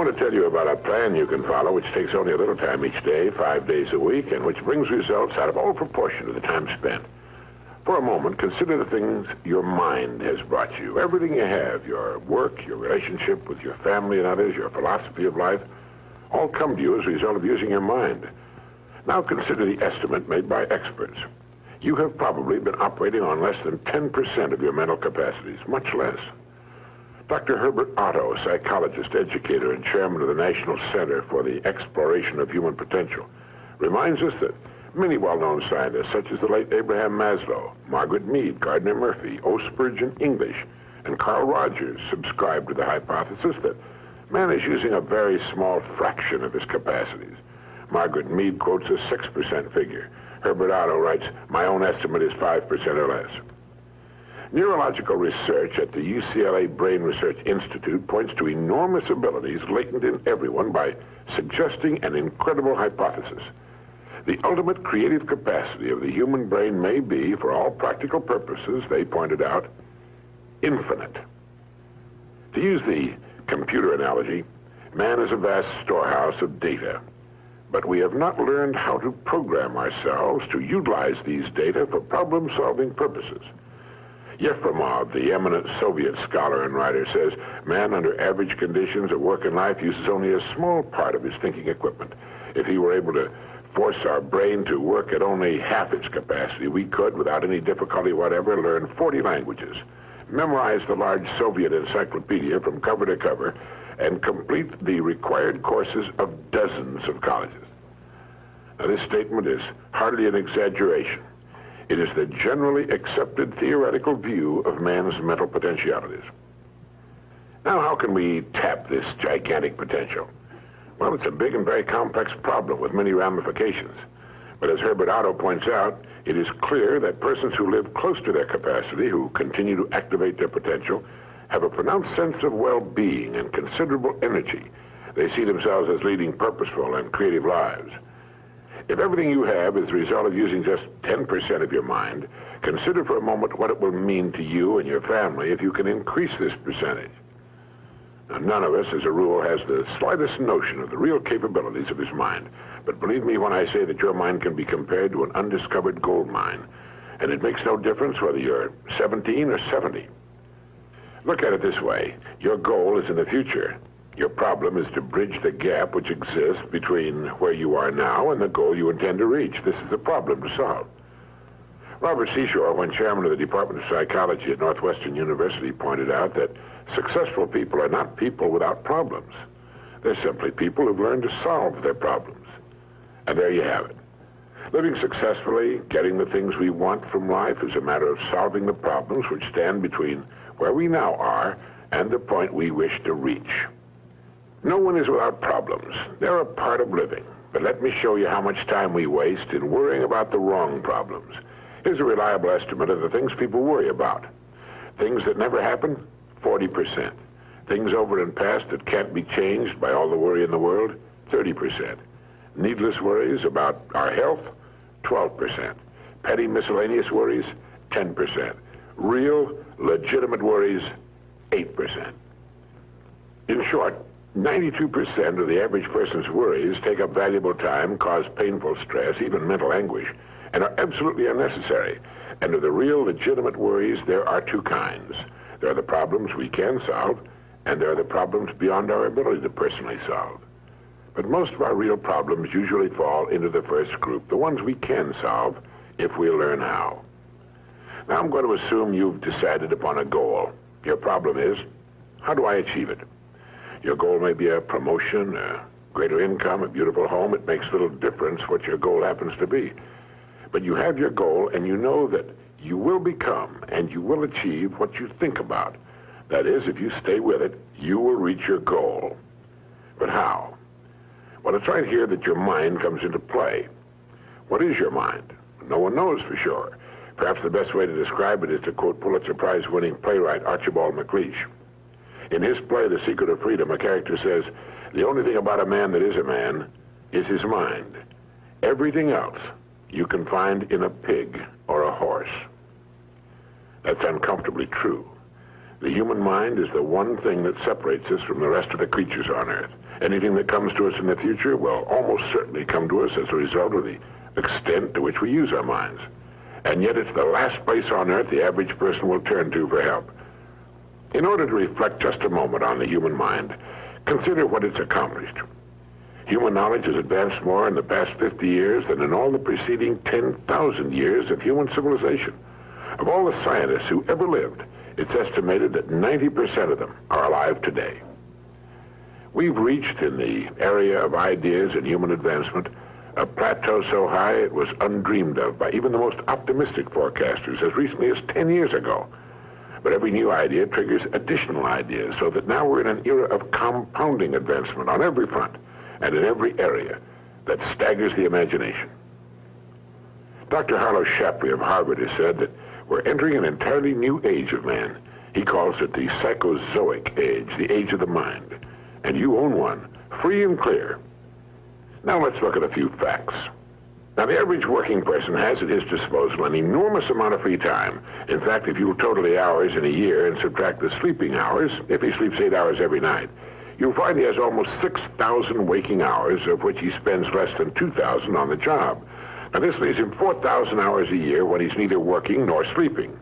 want to tell you about a plan you can follow which takes only a little time each day, 5 days a week, and which brings results out of all proportion to the time spent. For a moment, consider the things your mind has brought you. Everything you have, your work, your relationship with your family and others, your philosophy of life, all come to you as a result of using your mind. Now consider the estimate made by experts. You have probably been operating on less than 10% of your mental capacities, much less. Dr. Herbert Otto, psychologist, educator, and chairman of the National Center for the Exploration of Human Potential, reminds us that many well-known scientists, such as the late Abraham Maslow, Margaret Mead, Gardner Murphy, O. Spurgeon English, and Carl Rogers, subscribe to the hypothesis that man is using a very small fraction of his capacities. Margaret Mead quotes a 6% figure. Herbert Otto writes, "My own estimate is 5% or less." Neurological research at the UCLA Brain Research Institute points to enormous abilities latent in everyone by suggesting an incredible hypothesis. The ultimate creative capacity of the human brain may be, for all practical purposes, they pointed out, infinite. To use the computer analogy, man is a vast storehouse of data, but we have not learned how to program ourselves to utilize these data for problem-solving purposes. Yefremov, the eminent Soviet scholar and writer, says man under average conditions of work and life uses only a small part of his thinking equipment. If he were able to force our brain to work at only half its capacity, we could, without any difficulty whatever, learn 40 languages, memorize the large Soviet encyclopedia from cover to cover, and complete the required courses of dozens of colleges. Now, this statement is hardly an exaggeration. It is the generally accepted theoretical view of man's mental potentialities. Now, how can we tap this gigantic potential? Well, it's a big and very complex problem with many ramifications. But as Herbert Otto points out, it is clear that persons who live close to their capacity, who continue to activate their potential, have a pronounced sense of well-being and considerable energy. They see themselves as leading purposeful and creative lives. If everything you have is the result of using just 10% of your mind, consider for a moment what it will mean to you and your family if you can increase this percentage. Now, none of us, as a rule, has the slightest notion of the real capabilities of his mind. But believe me when I say that your mind can be compared to an undiscovered gold mine, and it makes no difference whether you're 17 or 70. Look at it this way. Your goal is in the future. Your problem is to bridge the gap which exists between where you are now and the goal you intend to reach. This is the problem to solve. Robert Seashore, when chairman of the Department of Psychology at Northwestern University, pointed out that successful people are not people without problems. They're simply people who've learned to solve their problems. And there you have it. Living successfully, getting the things we want from life is a matter of solving the problems which stand between where we now are and the point we wish to reach. No one is without problems. They're a part of living. But let me show you how much time we waste in worrying about the wrong problems. Here's a reliable estimate of the things people worry about. Things that never happen, 40%. Things over and past that can't be changed by all the worry in the world, 30%. Needless worries about our health, 12%. Petty miscellaneous worries, 10%. Real, legitimate worries, 8%. In short, 92% of the average person's worries take up valuable time, cause painful stress, even mental anguish, and are absolutely unnecessary. And of the real, legitimate worries, there are two kinds. There are the problems we can solve, and there are the problems beyond our ability to personally solve. But most of our real problems usually fall into the first group, the ones we can solve if we learn how. Now I'm going to assume you've decided upon a goal. Your problem is, how do I achieve it? Your goal may be a promotion, a greater income, a beautiful home. It makes little difference what your goal happens to be. But you have your goal, and you know that you will become and you will achieve what you think about. That is, if you stay with it, you will reach your goal. But how? Well, it's right here that your mind comes into play. What is your mind? No one knows for sure. Perhaps the best way to describe it is to quote Pulitzer Prize-winning playwright Archibald MacLeish. In his play, The Secret of Freedom, a character says, "The only thing about a man that is a man is his mind. Everything else you can find in a pig or a horse." That's uncomfortably true. The human mind is the one thing that separates us from the rest of the creatures on Earth. Anything that comes to us in the future will almost certainly come to us as a result of the extent to which we use our minds. And yet it's the last place on earth the average person will turn to for help. In order to reflect just a moment on the human mind, consider what it's accomplished. Human knowledge has advanced more in the past 50 years than in all the preceding 10,000 years of human civilization. Of all the scientists who ever lived, it's estimated that 90% of them are alive today. We've reached, in the area of ideas and human advancement, a plateau so high it was undreamed of by even the most optimistic forecasters as recently as 10 years ago. But every new idea triggers additional ideas, so that now we're in an era of compounding advancement on every front and in every area that staggers the imagination. Dr. Harlow Shapley of Harvard has said that we're entering an entirely new age of man. He calls it the psychozoic age, the age of the mind. And you own one, free and clear. Now let's look at a few facts. Now, the average working person has at his disposal an enormous amount of free time. In fact, if you total the hours in a year and subtract the sleeping hours, if he sleeps 8 hours every night, you'll find he has almost 6,000 waking hours, of which he spends less than 2,000 on the job. Now, this leaves him 4,000 hours a year when he's neither working nor sleeping.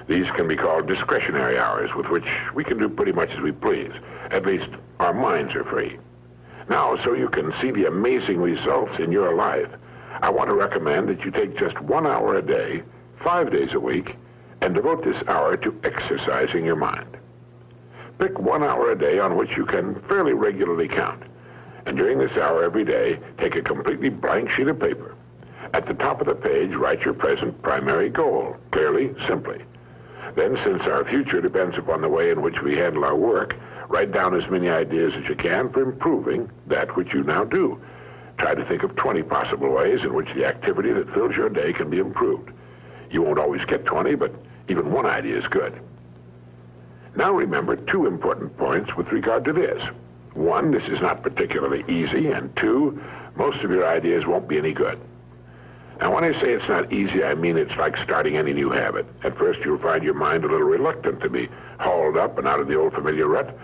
These can be called discretionary hours, with which we can do pretty much as we please. At least, our minds are free. Now, so you can see the amazing results in your life, I want to recommend that you take just 1 hour a day, 5 days a week, and devote this hour to exercising your mind. Pick 1 hour a day on which you can fairly regularly count. And during this hour every day, take a completely blank sheet of paper. At the top of the page, write your present primary goal, clearly, simply. Then, since our future depends upon the way in which we handle our work, write down as many ideas as you can for improving that which you now do. Try to think of 20 possible ways in which the activity that fills your day can be improved. You won't always get 20, but even one idea is good. Now remember 2 important points with regard to this. 1, this is not particularly easy, and 2, most of your ideas won't be any good. Now, when I say it's not easy, I mean it's like starting any new habit. At first, you'll find your mind a little reluctant to be hauled up and out of the old familiar rut.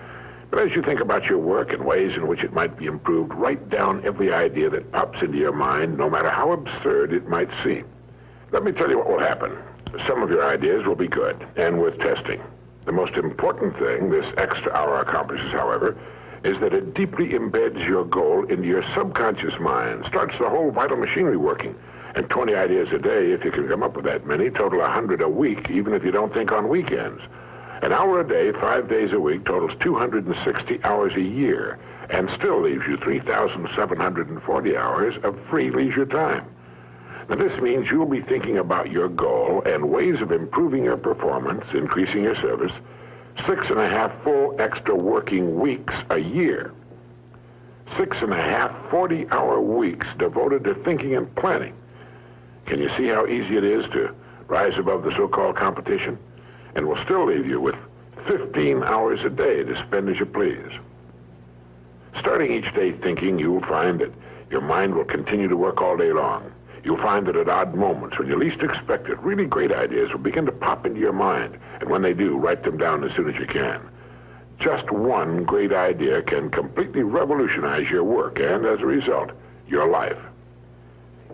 But as you think about your work and ways in which it might be improved, write down every idea that pops into your mind, no matter how absurd it might seem. Let me tell you what will happen. Some of your ideas will be good and worth testing. The most important thing this extra hour accomplishes, however, is that it deeply embeds your goal into your subconscious mind, starts the whole vital machinery working. And 20 ideas a day, if you can come up with that many, total 100 a week, even if you don't think on weekends. An hour a day, 5 days a week, totals 260 hours a year, and still leaves you 3,740 hours of free leisure time. Now, this means you'll be thinking about your goal and ways of improving your performance, increasing your service, 6.5 full extra working weeks a year. 6.5 40-hour weeks devoted to thinking and planning. Can you see how easy it is to rise above the so-called competition? And will still leave you with 15 hours a day to spend as you please. Starting each day thinking, you'll find that your mind will continue to work all day long. You'll find that at odd moments, when you least expect it, really great ideas will begin to pop into your mind. And when they do, write them down as soon as you can. Just one great idea can completely revolutionize your work and, as a result, your life.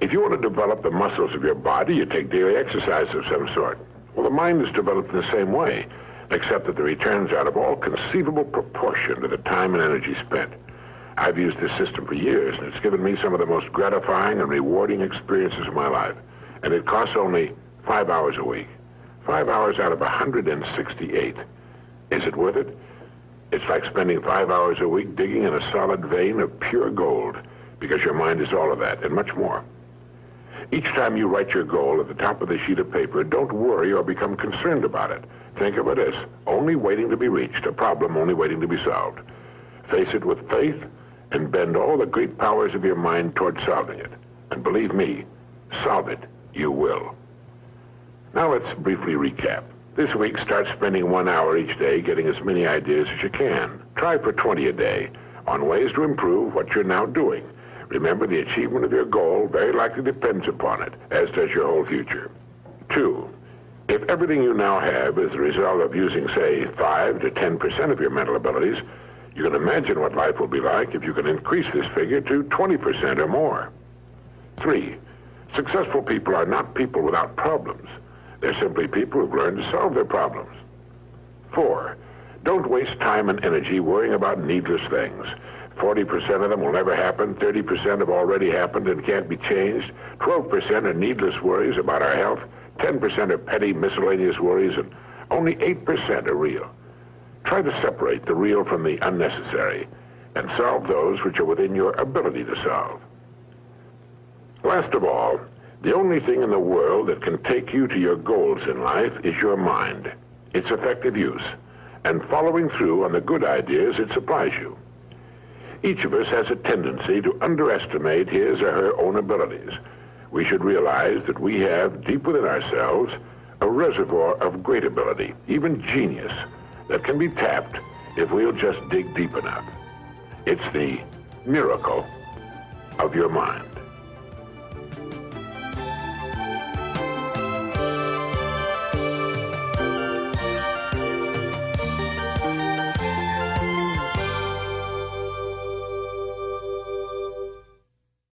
If you want to develop the muscles of your body, you take daily exercise of some sort. Well, the mind is developed in the same way, except that the returns out of all conceivable proportion to the time and energy spent. I've used this system for years, and it's given me some of the most gratifying and rewarding experiences of my life. And it costs only 5 hours a week. 5 hours out of 168. Is it worth it? It's like spending 5 hours a week digging in a solid vein of pure gold, because your mind is all of that and much more. Each time you write your goal at the top of the sheet of paper, don't worry or become concerned about it. Think of it as only waiting to be reached, a problem only waiting to be solved. Face it with faith and bend all the great powers of your mind toward solving it. And believe me, solve it, you will. Now let's briefly recap. This week, start spending 1 hour each day getting as many ideas as you can. Try for 20 a day on ways to improve what you're now doing. Remember, the achievement of your goal very likely depends upon it, as does your whole future. 2, if everything you now have is the result of using, say, 5 to 10% of your mental abilities, You can imagine what life will be like if you can increase this figure to 20% or more. 3. Successful people are not people without problems. They're simply people who've learned to solve their problems. 4. Don't waste time and energy worrying about needless things. 40% of them will never happen, 30% have already happened and can't be changed, 12% are needless worries about our health, 10% are petty miscellaneous worries, and only 8% are real. Try to separate the real from the unnecessary and solve those which are within your ability to solve. Last of all, the only thing in the world that can take you to your goals in life is your mind, its effective use, and following through on the good ideas it supplies you. Each of us has a tendency to underestimate his or her own abilities. We should realize that we have, deep within ourselves, a reservoir of great ability, even genius, that can be tapped if we'll just dig deep enough. It's the miracle of your mind.